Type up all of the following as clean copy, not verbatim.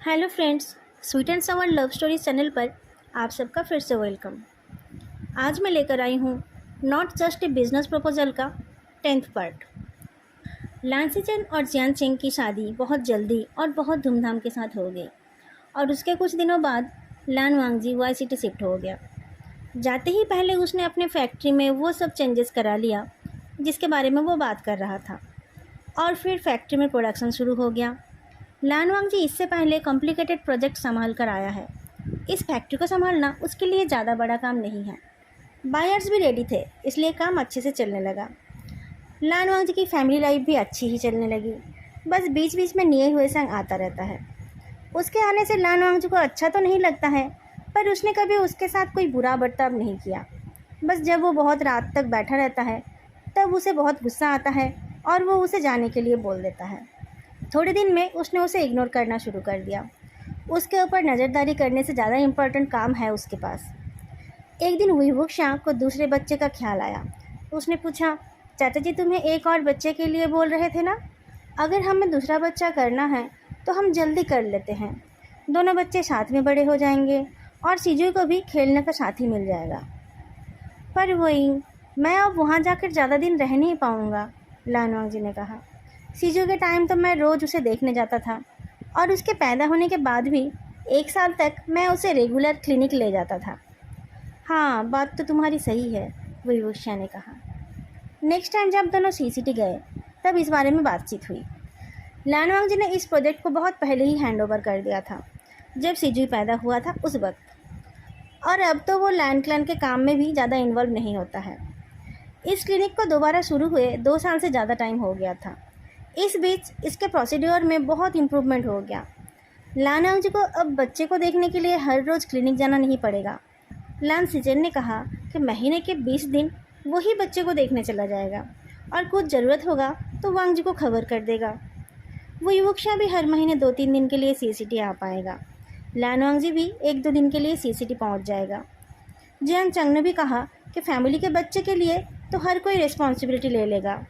Hello friends, sweet and सवर love story channel पर आप सबका फिर से वेलकम। आज मैं लेकर आई हूँ not just a business proposal का 10th पार्ट। लांसी चंद और जियान चेंग की शादी बहुत जल्दी और बहुत धूमधाम के साथ हो गई और उसके कुछ दिनों बाद लान वांगजी वाई सिटी शिफ्ट हो गया। जाते ही पहले उसने अपने फैक्ट्री में वो सब चेंजेस करा लिया जिसके बारे में वो बात कर रहा था और फिर फैक्ट्री में प्रोडक्शन शुरू हो गया। लान वांगजी इससे पहले कॉम्प्लिकेटेड प्रोजेक्ट संभाल कर आया है। इस फैक्ट्री को संभालना उसके लिए ज़्यादा बड़ा काम नहीं है। बायर्स भी रेडी थे, इसलिए काम अच्छे से चलने लगा। लान वांगजी की फैमिली लाइफ भी अच्छी ही चलने लगी। बस बीच बीच में निये हुए संग आता रहता है। उसके आने से लान वांगजी को अच्छा तो नहीं लगता है, पर उसने कभी उसके साथ कोई बुरा बर्ताव नहीं किया। बस जब वो बहुत रात तक बैठा रहता है तब उसे बहुत गुस्सा आता है और वो उसे जाने के लिए बोल देता है। थोड़े दिन में उसने उसे इग्नोर करना शुरू कर दिया। उसके ऊपर नज़रदारी करने से ज़्यादा इम्पोर्टेंट काम है उसके पास। एक दिन विवुक्षा को दूसरे बच्चे का ख्याल आया। उसने पूछा, चाचा जी तुम्हें एक और बच्चे के लिए बोल रहे थे ना? अगर हमें दूसरा बच्चा करना है तो हम जल्दी कर लेते हैं। दोनों बच्चे साथ में बड़े हो जाएंगे और सीजू को भी खेलने का साथी मिल जाएगा। पर वही, मैं अब वहाँ जाकर ज़्यादा दिन रह नहीं पाऊँगा, लान वांगजी ने कहा। सीजू के टाइम तो मैं रोज़ उसे देखने जाता था और उसके पैदा होने के बाद भी 1 साल तक मैं उसे रेगुलर क्लिनिक ले जाता था। हाँ, बात तो तुम्हारी सही है, विवुक्षा ने कहा। नेक्स्ट टाइम जब दोनों सीसीटी गए तब इस बारे में बातचीत हुई। लान वांगजी ने इस प्रोजेक्ट को बहुत पहले ही हैंड ओवर कर दिया था, जब सीजू पैदा हुआ था उस वक्त। और अब तो वो लैंड क्लैन के काम में भी ज़्यादा इन्वॉल्व नहीं होता है। इस क्लिनिक को दोबारा शुरू हुए 2 साल से ज़्यादा टाइम हो गया था। इस बीच इसके प्रोसीड्योर में बहुत इम्प्रूवमेंट हो गया। लान वांगजी को अब बच्चे को देखने के लिए हर रोज़ क्लिनिक जाना नहीं पड़ेगा। लान सिचेन ने कहा कि महीने के 20 दिन वही बच्चे को देखने चला जाएगा और कुछ ज़रूरत होगा तो वांगजी को खबर कर देगा। वो युवक्षा भी हर महीने 2-3 दिन के लिए सीसीटी आ पाएगा। लान वांगजी भी 1-2 दिन के लिए सीसीटी पहुंच जाएगा। जियांग चंग ने भी कहा कि फैमिली के बच्चे के लिए तो हर कोई रिस्पॉन्सिबिलिटी ले लेगा।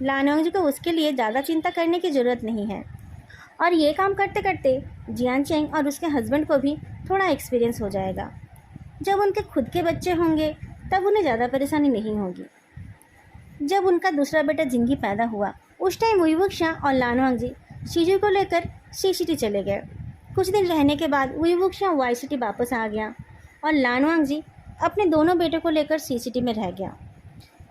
लान वांगजी को उसके लिए ज़्यादा चिंता करने की ज़रूरत नहीं है। और ये काम करते करते जियान चेंग और उसके हस्बैंड को भी थोड़ा एक्सपीरियंस हो जाएगा। जब उनके खुद के बच्चे होंगे तब उन्हें ज़्यादा परेशानी नहीं होगी। जब उनका दूसरा बेटा जिंगी पैदा हुआ उस टाइम विवुक्षा और लान वांगजी सीजू को लेकर सीसीटी चले गए। कुछ दिन रहने के बाद विवुक्षा वाई सिटी वापस आ गया और लान वांगजी अपने दोनों बेटों को लेकर सीसीटी में रह गया।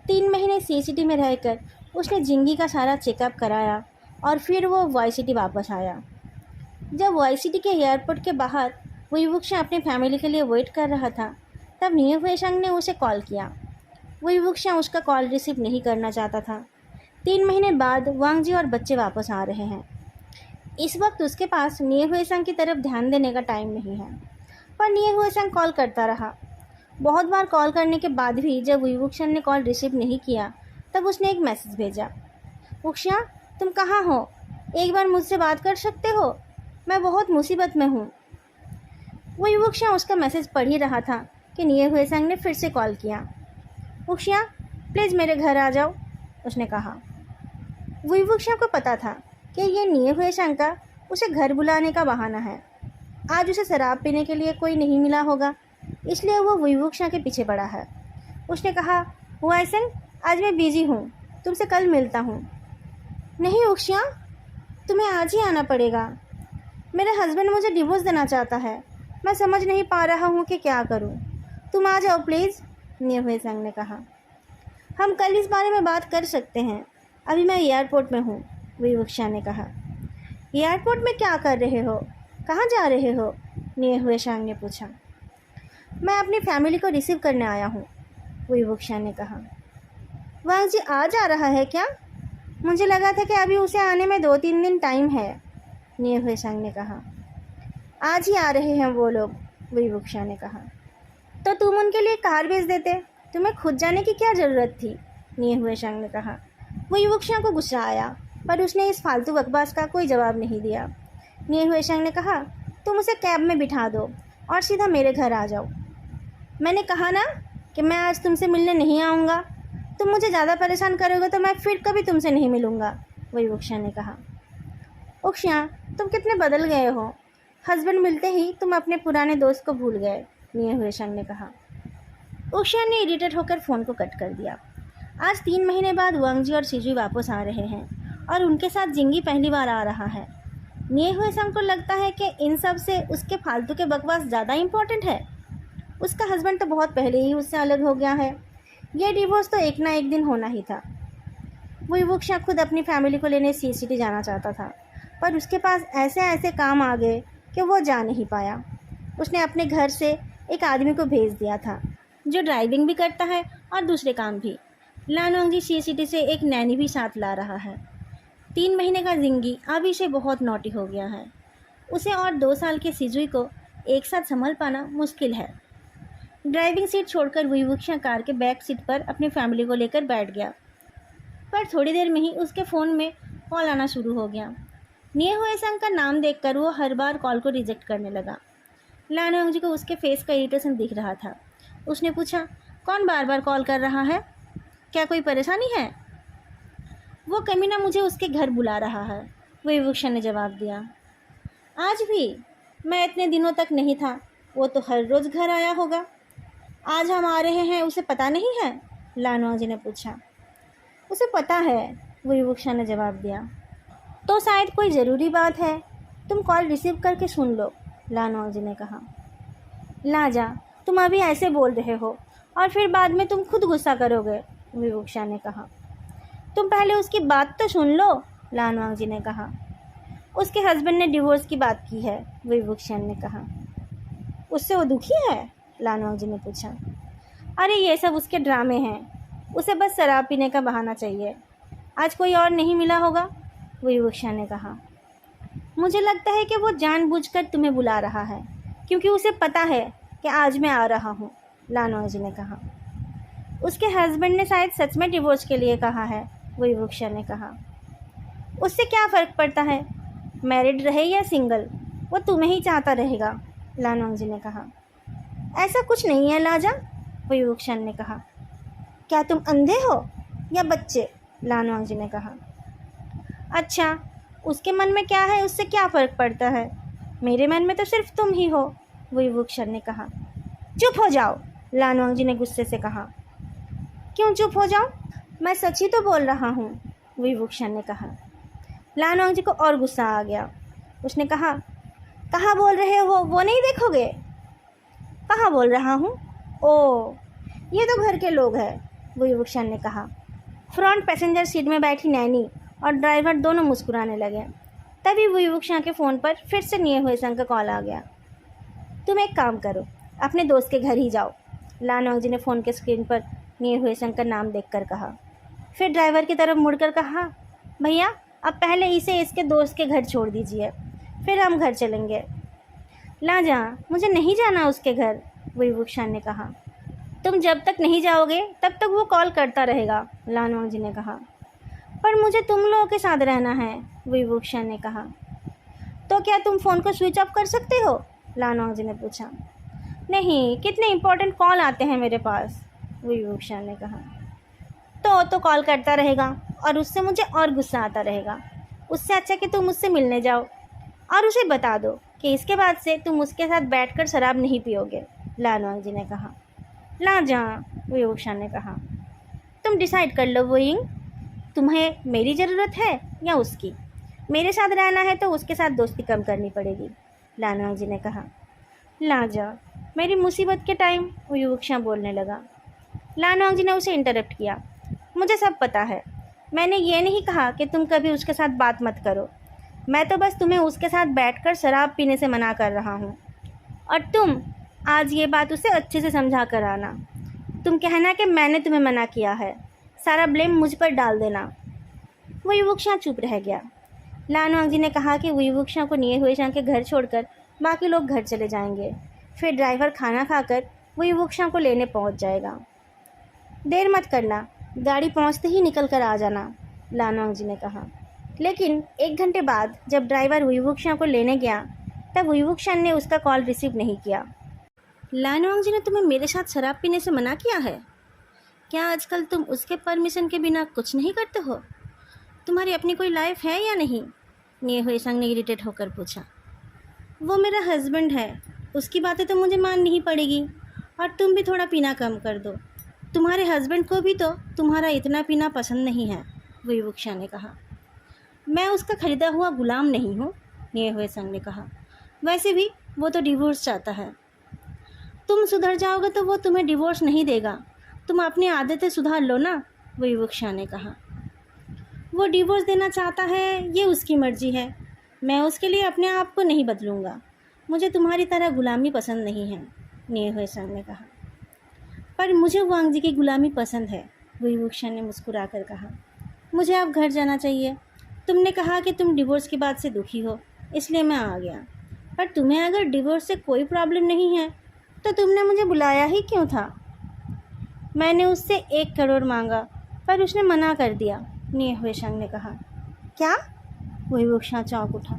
3 महीने सीसीटी में रहकर उसने जिंगी का सारा चेकअप कराया और फिर वो वाई सिटी वापस आया। जब वाई सिटी के एयरपोर्ट के बाहर विवुक्षा अपनी फैमिली के लिए वेट कर रहा था तब निये हुएशंग ने उसे कॉल किया। विवुक्षा उसका कॉल रिसीव नहीं करना चाहता था। 3 महीने बाद वांगजी और बच्चे वापस आ रहे हैं। इस वक्त उसके पास निये हुएशंग की तरफ ध्यान देने का टाइम नहीं है। पर निये हुएशंग कॉल करता रहा। बहुत बार कॉल करने के बाद भी जब विवुक्षा ने कॉल रिसीव नहीं किया तब उसने एक मैसेज भेजा, वुक्षा तुम कहाँ हो? एक बार मुझसे बात कर सकते हो? मैं बहुत मुसीबत में हूँ। विवुक्षा उसका मैसेज पढ़ ही रहा था कि निये हुएशंग ने फिर से कॉल किया। वुक्षा प्लीज़ मेरे घर आ जाओ, उसने कहा। विवुक्षा को पता था कि ये निये हुएशंग का उसे घर बुलाने का बहाना है। आज उसे शराब पीने के लिए कोई नहीं मिला होगा, इसलिए वो विवुक्षा के पीछे पड़ा है। उसने कहा, हुएशंग आज मैं बिजी हूँ, तुमसे कल मिलता हूँ। नहीं वुक्षा, तुम्हें आज ही आना पड़ेगा। मेरे हस्बैंड मुझे डिवोर्स देना चाहता है। मैं समझ नहीं पा रहा हूँ कि क्या करूँ। तुम आ जाओ प्लीज़, निये हुएशंग ने कहा। हम कल इस बारे में बात कर सकते हैं, अभी मैं एयरपोर्ट में हूँ, विवुक्षा ने कहा। एयरपोर्ट में क्या कर रहे हो? कहाँ जा रहे हो? निये हुएशंग ने पूछा। मैं अपनी फैमिली को रिसीव करने आया हूँ, विवुक्षा ने कहा। वांगजी आज आ रहा है क्या? मुझे लगा था कि अभी उसे आने में 2-3 दिन टाइम है, निये हुएशंग ने कहा। आज ही आ रहे हैं वो लोग, विवुक्षा ने कहा। तो तुम उनके लिए कार भेज देते, तुम्हें खुद जाने की क्या ज़रूरत थी, निये हुएशंग ने कहा। विवुक्षा को गुस्सा आया पर उसने इस फालतू बकवास का कोई जवाब नहीं दिया। निये हुएशंग ने कहा, तुम उसे कैब में बिठा दो और सीधा मेरे घर आ जाओ। मैंने कहा ना कि मैं आज तुमसे मिलने नहीं आऊँगा। तुम मुझे ज़्यादा परेशान करोगे तो मैं फिर कभी तुमसे नहीं मिलूँगा, विवुक्षा ने कहा। वुक्षा तुम कितने बदल गए हो। हस्बैंड मिलते ही तुम अपने पुराने दोस्त को भूल गए, निये हुए संग ने कहा। उषा ने इरिटेट होकर फ़ोन को कट कर दिया। आज 3 महीने बाद वांगजी और सिजुई वापस आ रहे हैं और उनके साथ जिंगी पहली बार आ रहा है। निये हुए संग को लगता है कि इन सब से उसके फालतू के बकवास ज़्यादा इम्पोर्टेंट है। उसका हस्बैंड तो बहुत पहले ही उससे अलग हो गया है। ये डिवोर्स तो एक ना एक दिन होना ही था। वुईवुक्शा खुद अपनी फैमिली को लेने सी सिटी जाना चाहता था, पर उसके पास ऐसे ऐसे काम आ गए कि वो जा नहीं पाया। उसने अपने घर से एक आदमी को भेज दिया था जो ड्राइविंग भी करता है और दूसरे काम भी। लानवांगजी सी सिटी से एक नैनी भी साथ ला रहा है। 3 महीने का जिंगी अभी से बहुत नॉटी हो गया है। उसे और 2 साल के सिजुई को एक साथ संभाल पाना मुश्किल है। ड्राइविंग सीट छोड़कर वुईवुक्शा कार के बैक सीट पर अपनी फैमिली को लेकर बैठ गया, पर थोड़ी देर में ही उसके फ़ोन में कॉल आना शुरू हो गया। निये हुए संग का नाम देखकर वो हर बार कॉल को रिजेक्ट करने लगा। लानवांगजी को उसके फेस का इरिटेशन दिख रहा था। उसने पूछा, कौन बार बार कॉल कर रहा है? क्या कोई परेशानी है? वो कमीना मुझे उसके घर बुला रहा है, वुईवुक्शा ने जवाब दिया। आज भी? मैं इतने दिनों तक नहीं था। वो तो हर रोज़ घर आया होगा। आज हम आ रहे हैं उसे पता नहीं है? लानवांगजी ने पूछा। उसे पता है, वुईवुक्शा ने जवाब दिया। तो शायद कोई ज़रूरी बात है। तुम कॉल रिसीव करके सुन लो, लानवांगजी ने कहा। लाजा, तुम अभी ऐसे बोल रहे हो और फिर बाद में तुम खुद गुस्सा करोगे, वुईवुक्शा ने कहा। तुम पहले उसकी बात तो सुन लो, लानवांगजी ने कहा। उसके हस्बैंड ने डिवोर्स की बात की है, वुईवुक्शा ने कहा। उससे वो दुखी है? लानवांगजी ने पूछा। अरे ये सब उसके ड्रामे हैं। उसे बस शराब पीने का बहाना चाहिए। आज कोई और नहीं मिला होगा, वुईवुक्शा ने कहा। मुझे लगता है कि वो जानबूझकर तुम्हें बुला रहा है, क्योंकि उसे पता है कि आज मैं आ रहा हूँ, लानवांगजी ने कहा। उसके हस्बैंड ने शायद सच में डिवोर्स के लिए कहा है, वुईवुक्शा ने कहा। उससे क्या फ़र्क पड़ता है? मैरिड रहे या सिंगल, वो तुम्हें ही चाहता रहेगा, लानवांगजी ने कहा। ऐसा कुछ नहीं है लाजा, वुईवुक्शा ने कहा। क्या तुम अंधे हो या बच्चे? लानवांगजी ने कहा। अच्छा, उसके मन में क्या है उससे क्या फ़र्क पड़ता है? मेरे मन में तो सिर्फ तुम ही हो, वुईवुक्शा ने कहा। चुप हो जाओ, लानवांगजी ने गुस्से से कहा। क्यों चुप हो जाऊं? मैं सच ही तो बोल रहा हूँ, वुईवुक्शा ने कहा। लानवांगजी को और गुस्सा आ गया। उसने कहा, कहाँ बोल रहे हो वो नहीं देखोगे? कहाँ बोल रहा हूँ? ओह, ये तो घर के लोग हैं, वुईवुक्शा ने कहा। फ्रंट पैसेंजर सीट में बैठी नैनी और ड्राइवर दोनों मुस्कुराने लगे। तभी वुईवुक्शा के फ़ोन पर फिर से निये हुए संग का कॉल आ गया। तुम एक काम करो, अपने दोस्त के घर ही जाओ, लानवांगजी ने फ़ोन के स्क्रीन पर निये हुए संग का नाम देखकर कहा। फिर ड्राइवर की तरफ मुड़कर कहा, भैया अब पहले इसे इसके दोस्त के घर छोड़ दीजिए, फिर हम घर चलेंगे। लाजा, मुझे नहीं जाना उसके घर, वुईवुक्शा ने कहा। तुम जब तक नहीं जाओगे तब तक वो कॉल करता रहेगा, लानवांगजी ने कहा। पर मुझे तुम लोगों के साथ रहना है, वुईवुक्शा ने कहा। तो क्या तुम फ़ोन को स्विच ऑफ कर सकते हो? लानवांगजी ने पूछा। नहीं, कितने इम्पोर्टेंट कॉल आते हैं मेरे पास, वुईवुक्शा ने कहा। तो कॉल करता रहेगा और उससे मुझे और गुस्सा आता रहेगा। उससे अच्छा कि तुम उससे मिलने जाओ और उसे बता दो कि इसके बाद से तुम उसके साथ बैठकर शराब नहीं पियोगे, लानवांगजी ने कहा। लाजा, वुईवुक्शा ने कहा। तुम डिसाइड कर लो वुईंग, तुम्हें मेरी ज़रूरत है या उसकी? मेरे साथ रहना है तो उसके साथ दोस्ती कम करनी पड़ेगी, लानवांगजी ने कहा। लाजा, मेरी मुसीबत के टाइम, वुईवुक्शा बोलने लगा। लानवांगजी ने उसे इंटरप्ट किया। मुझे सब पता है। मैंने ये नहीं कहा कि तुम कभी उसके साथ बात मत करो। मैं तो बस तुम्हें उसके साथ बैठकर शराब पीने से मना कर रहा हूँ। और तुम आज ये बात उसे अच्छे से समझा कर आना। तुम कहना कि मैंने तुम्हें मना किया है, सारा ब्लेम मुझ पर डाल देना। वुईवुक्शा चुप रह गया। लानवांगजी ने कहा कि वुईवुक्शा को निये हुए संग के घर छोड़कर बाकी लोग घर चले जाएंगे। फिर ड्राइवर खाना खाकर वुईवुक्शा को लेने पहुंच जाएगा। देर मत करना, गाड़ी पहुंचते ही निकल कर आ जाना, लानवांगजी ने कहा। लेकिन 1 घंटे बाद जब ड्राइवर वुईवुक्शा को लेने गया तब वुईवुक्शा ने उसका कॉल रिसीव नहीं किया। लानवांगजी ने तुम्हें मेरे साथ शराब पीने से मना किया है? क्या आजकल तुम उसके परमिशन के बिना कुछ नहीं करते हो? तुम्हारी अपनी कोई लाइफ है या नहीं? निये हुए संग ने इरिटेट होकर पूछा। वो मेरा हस्बैंड है, उसकी बातें तो मुझे माननी ही पड़ेगी। और तुम भी थोड़ा पीना कम कर दो, तुम्हारे हस्बैंड को भी तो तुम्हारा इतना पीना पसंद नहीं है, विवुक्षा ने कहा। मैं उसका खरीदा हुआ गुलाम नहीं हूँ, निये हुए संग ने कहा। वैसे भी वो तो डिवोर्स चाहता है। तुम सुधर जाओगे तो वो तुम्हें डिवोर्स नहीं देगा, तुम अपनी आदतें सुधार लो ना, विवुक्षा ने कहा। वो डिवोर्स देना चाहता है, ये उसकी मर्जी है, मैं उसके लिए अपने आप को नहीं बदलूँगा। मुझे तुम्हारी तरह गुलामी पसंद नहीं है, निये हुए संग ने कहा। पर मुझे वांग जी की गुलामी पसंद है, विवुक्षा ने मुस्कुरा कर कहा। मुझे अब घर जाना चाहिए। तुमने कहा कि तुम डिवोर्स की बात से दुखी हो, इसलिए मैं आ गया। पर तुम्हें अगर डिवोर्स से कोई प्रॉब्लम नहीं है तो तुमने मुझे बुलाया ही क्यों था? मैंने उससे 1 करोड़ मांगा, पर उसने मना कर दिया, निये हुए संग ने कहा। क्या? विवुक्षा चौंक उठा।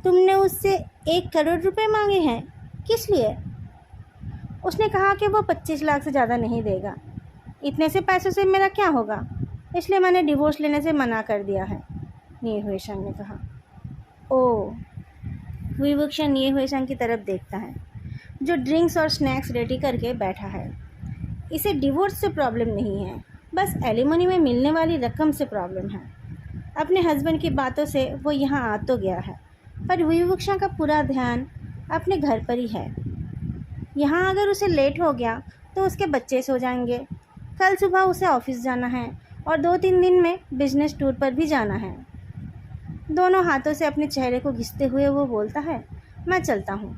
तुमने उससे 1 करोड़ रुपए मांगे हैं? किस लिए? उसने कहा कि वो 25 लाख से ज़्यादा नहीं देगा। इतने से पैसों से मेरा क्या होगा, इसलिए मैंने डिवोर्स लेने से मना कर दिया है, निये हुए संग ने कहा। ओह, विवुक्षा निये हुए संग की तरफ देखता है, जो ड्रिंक्स और स्नैक्स रेडी करके बैठा है। इसे डिवोर्स से प्रॉब्लम नहीं है, बस एलिमनी में मिलने वाली रकम से प्रॉब्लम है। अपने हस्बैंड की बातों से वो यहाँ आ तो गया है, पर विवुक्षा का पूरा ध्यान अपने घर पर ही है। यहाँ अगर उसे लेट हो गया तो उसके बच्चे सो जाएंगे। कल सुबह उसे ऑफिस जाना है और 2-3 दिन में बिजनेस टूर पर भी जाना है। दोनों हाथों से अपने चेहरे को घिसते हुए वो बोलता है, मैं चलता हूँ,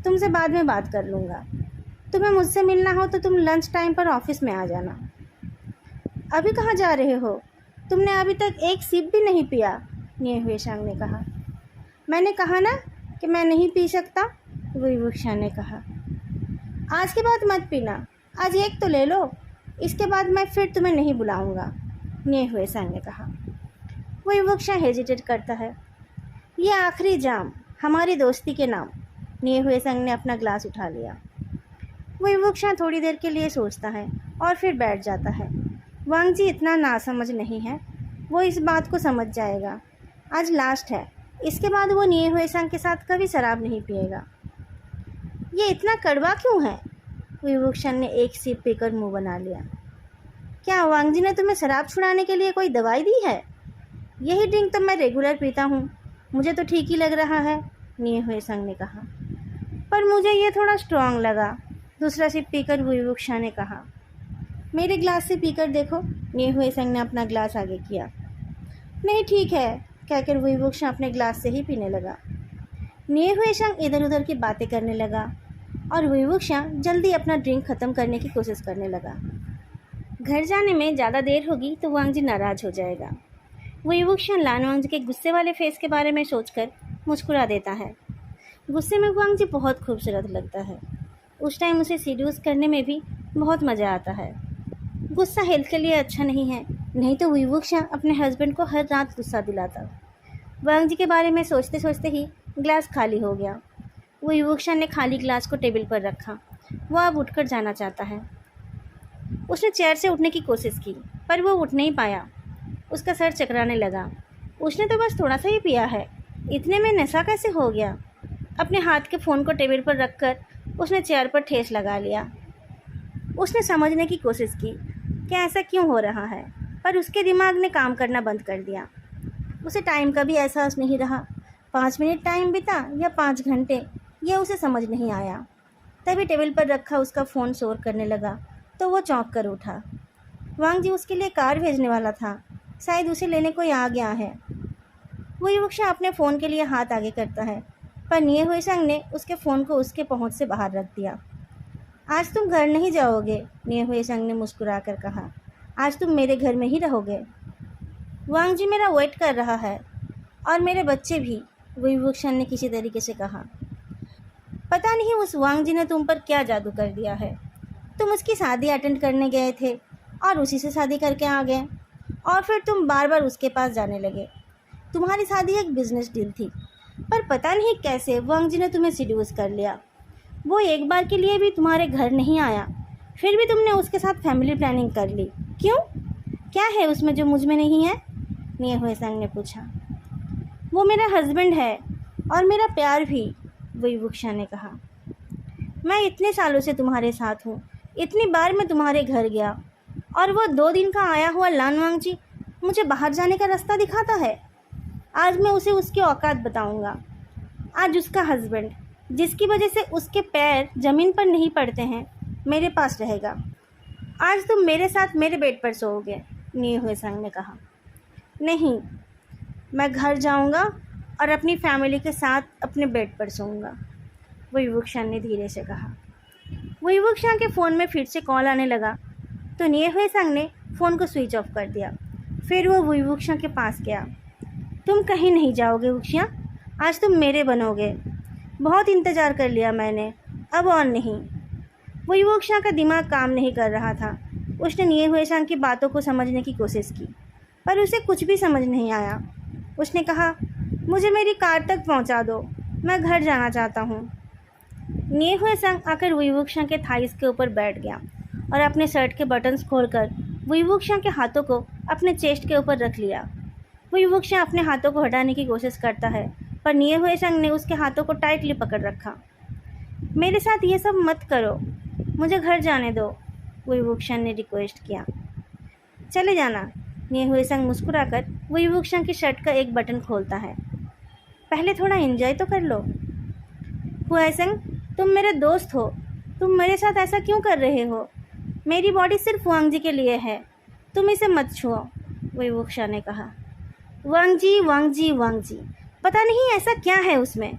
तुमसे बाद में बात कर लूँगा। तुम्हें मुझसे मिलना हो तो तुम लंच टाइम पर ऑफिस में आ जाना। अभी कहाँ जा रहे हो? तुमने अभी तक एक सिप भी नहीं पिया, निये हुए संग ने कहा। मैंने कहा ना कि मैं नहीं पी सकता, विवुक्षा ने कहा। आज के बाद मत पीना, आज एक तो ले लो, इसके बाद मैं फिर तुम्हें नहीं बुलाऊंगा, निये हुए संग ने कहा। विवुक्षा हेजिटेट करता है। ये आखिरी जाम, हमारी दोस्ती के नाम, निये हुए संग ने अपना ग्लास उठा लिया। विवुक्षा थोड़ी देर के लिए सोचता है और फिर बैठ जाता है। वांग जी इतना नासमझ नहीं है, वो इस बात को समझ जाएगा। आज लास्ट है, इसके बाद वो निये हुए संग के साथ कभी शराब नहीं पिएगा। ये इतना कड़वा क्यों है? विवुक्षा ने एक सिप पीकर मुंह बना लिया। क्या वांग जी ने तुम्हें शराब छुड़ाने के लिए कोई दवाई दी है? यही ड्रिंक तो मैं रेगुलर पीता हूँ, मुझे तो ठीक ही लग रहा है, निये हुए संग ने कहा। पर मुझे ये थोड़ा स्ट्रॉन्ग लगा, दूसरा सिप पीकर विवुक्षा ने कहा। मेरे ग्लास से पीकर देखो, निये हुए संग ने अपना ग्लास आगे किया। नहीं ठीक है, कहकर विवुक्षा अपने ग्लास से ही पीने लगा। निये हुए संग इधर उधर की बातें करने लगा और विवुक्षा जल्दी अपना ड्रिंक ख़त्म करने की कोशिश करने लगा। घर जाने में ज़्यादा देर होगी तो वांग जी नाराज़ हो जाएगा। विवुक्षा लानवांग जी के गुस्से वाले फेस के बारे में सोचकर मुस्कुरा देता है। गुस्से में वांग जी बहुत खूबसूरत लगता है। उस टाइम उसे सीड्यूस करने में भी बहुत मज़ा आता है। गुस्सा हेल्थ के लिए अच्छा नहीं है, नहीं तो विवुक्षा अपने हस्बैंड को हर रात गुस्सा दिलाता। वांग जी के बारे में सोचते सोचते ही ग्लास खाली हो गया। विवुक्षा ने खाली ग्लास को टेबल पर रखा। वो अब उठकर जाना चाहता है। उसने चेयर से उठने की कोशिश की, पर वो उठ नहीं पाया। उसका सर चकराने लगा। उसने तो बस थोड़ा सा ही पिया है, इतने में नशा कैसे हो गया? अपने हाथ के फ़ोन को टेबल पर रखकर उसने चेयर पर ठेस लगा लिया। उसने समझने की कोशिश की कि ऐसा क्यों हो रहा है, पर उसके दिमाग ने काम करना बंद कर दिया। उसे टाइम का भी एहसास नहीं रहा। 5 मिनट टाइम बीता या 5 घंटे, यह उसे समझ नहीं आया। तभी टेबल पर रखा उसका फ़ोन शोर करने लगा तो वो चौंक कर उठा। वांग जी उसके लिए कार भेजने वाला था, शायद उसे लेने कोई आ गया है। विवुक्षा अपने फ़ोन के लिए हाथ आगे करता है, पर निये हुए संग ने उसके फ़ोन को उसके पहुंच से बाहर रख दिया। आज तुम घर नहीं जाओगे, निये हुए संग ने मुस्कुरा कर कहा। आज तुम मेरे घर में ही रहोगे। वांग जी मेरा वेट कर रहा है और मेरे बच्चे भी, विवुक्षा ने किसी तरीके से कहा। पता नहीं उस वांग जी ने तुम पर क्या जादू कर दिया है। तुम उसकी शादी अटेंड करने गए थे और उसी से शादी करके आ गए, और फिर तुम बार बार उसके पास जाने लगे। तुम्हारी शादी एक बिजनेस डील थी, पर पता नहीं कैसे वांग जी ने तुम्हें सीड्यूस कर लिया। वो एक बार के लिए भी तुम्हारे घर नहीं आया, फिर भी तुमने उसके साथ फैमिली प्लानिंग कर ली। क्यों? क्या है उसमें जो मुझ में नहीं है? निये हुए संग ने पूछा। वो मेरा हस्बैंड है और मेरा प्यार भी, वुईवुक्षा ने कहा। मैं इतने सालों से तुम्हारे साथ हूँ, इतनी बार मैं तुम्हारे घर गया, और वो 2 दिन का आया हुआ लान वांगजी मुझे बाहर जाने का रास्ता दिखाता है। आज मैं उसे उसकी औकात बताऊंगा। आज उसका हस्बैंड, जिसकी वजह से उसके पैर ज़मीन पर नहीं पड़ते हैं, मेरे पास रहेगा। आज तुम मेरे साथ मेरे बेड पर सोओगे, निये हुए संग ने कहा। नहीं, मैं घर जाऊंगा और अपनी फैमिली के साथ अपने बेड पर सोऊंगा, वुईवुक्षा ने धीरे से कहा। वुईवुक्षा के फ़ोन में फिर से कॉल आने लगा तो निये हुए संग ने फ़ोन को स्विच ऑफ कर दिया। फिर वो वुईवुक्षा के पास गया। तुम कहीं नहीं जाओगे वुक्षा, आज तुम मेरे बनोगे। बहुत इंतज़ार कर लिया मैंने, अब और नहीं। वुईवुक्षा का दिमाग काम नहीं कर रहा था। उसने निये हुए संग की बातों को समझने की कोशिश की, पर उसे कुछ भी समझ नहीं आया। उसने कहा, मुझे मेरी कार तक पहुंचा दो, मैं घर जाना चाहता हूं। निये हुए संग आकर वुईवुक्षा के थाइस के ऊपर बैठ गया और अपने शर्ट के बटन्स खोलकर वुईवुक्षा के हाथों को अपने चेस्ट के ऊपर रख लिया। वुईवुक्षा अपने हाथों को हटाने की कोशिश करता है, पर निये हुए संग ने उसके हाथों को टाइटली पकड़ रखा। मेरे साथ ये सब मत करो, मुझे घर जाने दो, वुईवुक्षा ने रिक्वेस्ट किया। चले जाना, निये हुए संग मुस्कुराकर वुईवुक्षा की शर्ट का एक बटन खोलता है। पहले थोड़ा एंजॉय तो कर लो। हुआइसंग, तुम मेरे दोस्त हो, तुम मेरे साथ ऐसा क्यों कर रहे हो? मेरी बॉडी सिर्फ वांगजी के लिए है, तुम इसे मत छुओ, वुईवुक्षा ने कहा। वांगजी वांगजी वांगजी, पता नहीं ऐसा क्या है उसमें,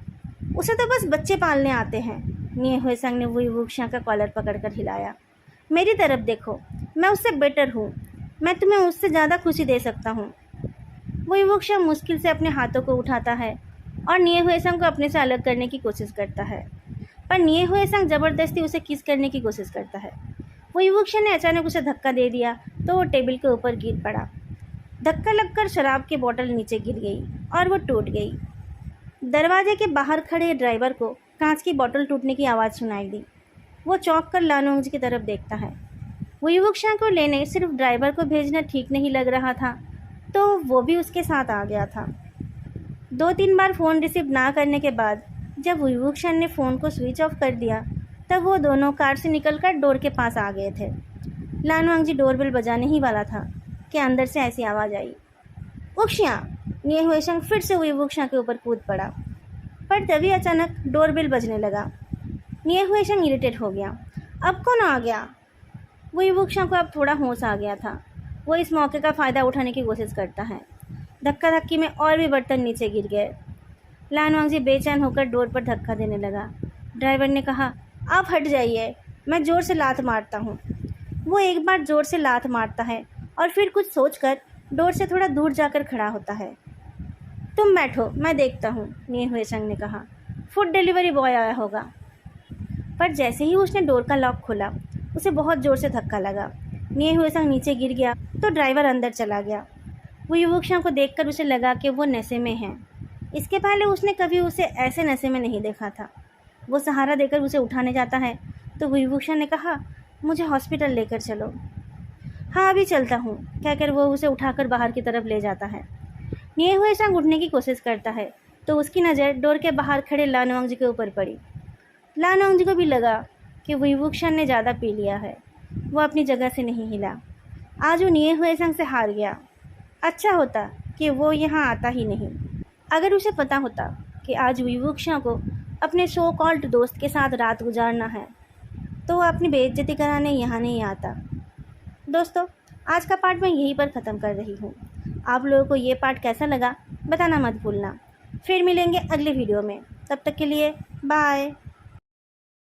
उसे तो बस बच्चे पालने आते हैं, निये हुए संग ने वुईवुक्षा का कॉलर पकड़कर हिलाया। मेरी तरफ देखो, मैं उससे बेटर हूँ, मैं तुम्हें उससे ज़्यादा खुशी दे सकता हूँ। वुईवुक्षा मुश्किल से अपने हाथों को उठाता है और निये हुए संग को अपने से अलग करने की कोशिश करता है, पर निये हुए संग ज़बरदस्ती उसे किस करने की कोशिश करता है। वुईवुक्षा ने अचानक उसे धक्का दे दिया तो वो टेबल के ऊपर गिर पड़ा। धक्का लगकर शराब की बोतल नीचे गिर गई और वो टूट गई। दरवाजे के बाहर खड़े ड्राइवर को कांच की बोतल टूटने की आवाज़ सुनाई दी। वो चौंक कर लान वांगजी की तरफ देखता है। वुईवुक्षा को लेने सिर्फ ड्राइवर को भेजना ठीक नहीं लग रहा था, तो वो भी उसके साथ आ गया था। 2-3 बार फ़ोन रिसीव ना करने के बाद जब वुईवुक्षा ने फ़ोन को स्विच ऑफ कर दिया, तब वो दोनों कार से निकलकर डोर के पास आ गए थे। लान वांगजी डोरबेल बजाने ही वाला था कि अंदर से ऐसी आवाज़ आई, वुक्शिया। निये हुए संग फिर से वुईवुक्षा के ऊपर कूद पड़ा, पर तभी अचानक डोरबेल बजने लगा। निये हुए संग इरिटेट हो गया। अब कौन आ गया? वुईवुक्षा को अब थोड़ा होश आ गया था। वो इस मौके का फ़ायदा उठाने की कोशिश करता है। धक्का धक्की में और भी बर्तन नीचे गिर गए। लान वांगजी बेचैन होकर डोर पर धक्का देने लगा। ड्राइवर ने कहा, आप हट जाइए, मैं ज़ोर से लात मारता हूँ। वो एक बार ज़ोर से लात मारता है और फिर कुछ सोचकर डोर से थोड़ा दूर जाकर खड़ा होता है। तुम बैठो, मैं देखता हूँ, निये हुए संग ने कहा। फूड डिलीवरी बॉय आया होगा। पर जैसे ही उसने डोर का लॉक खोला, उसे बहुत ज़ोर से धक्का लगा। निये हुए संग नीचे गिर गया तो ड्राइवर अंदर चला गया। वुईवुक्षा को देखकर उसे लगा कि वो नशे में है। इसके पहले उसने कभी उसे ऐसे नशे में नहीं देखा था। वो सहारा देकर उसे उठाने जाता है तो वुईवुक्षा ने कहा, मुझे हॉस्पिटल लेकर चलो। हाँ, अभी चलता हूँ, कहकर वो उसे उठाकर बाहर की तरफ ले जाता है। निये हुए संग उठने की कोशिश करता है तो उसकी नज़र डोर के बाहर खड़े लान वांगजी के ऊपर पड़ी। लान वांगजी को भी लगा कि वुईवुक्षा ने ज़्यादा पी लिया है। वो अपनी जगह से नहीं हिला। आज वो निये हुए संग से हार गया। अच्छा होता कि वो यहाँ आता ही नहीं। अगर उसे पता होता कि आज वुईवुक्षा को अपने सो कॉल्ड दोस्त के साथ रात गुजारना है, तो वो अपनी बेइज्जती कराने यहाँ नहीं आता। दोस्तों, आज का पार्ट मैं यहीं पर ख़त्म कर रही हूँ। आप लोगों को ये पार्ट कैसा लगा बताना मत भूलना। फिर मिलेंगे अगले वीडियो में। तब तक के लिए बाय।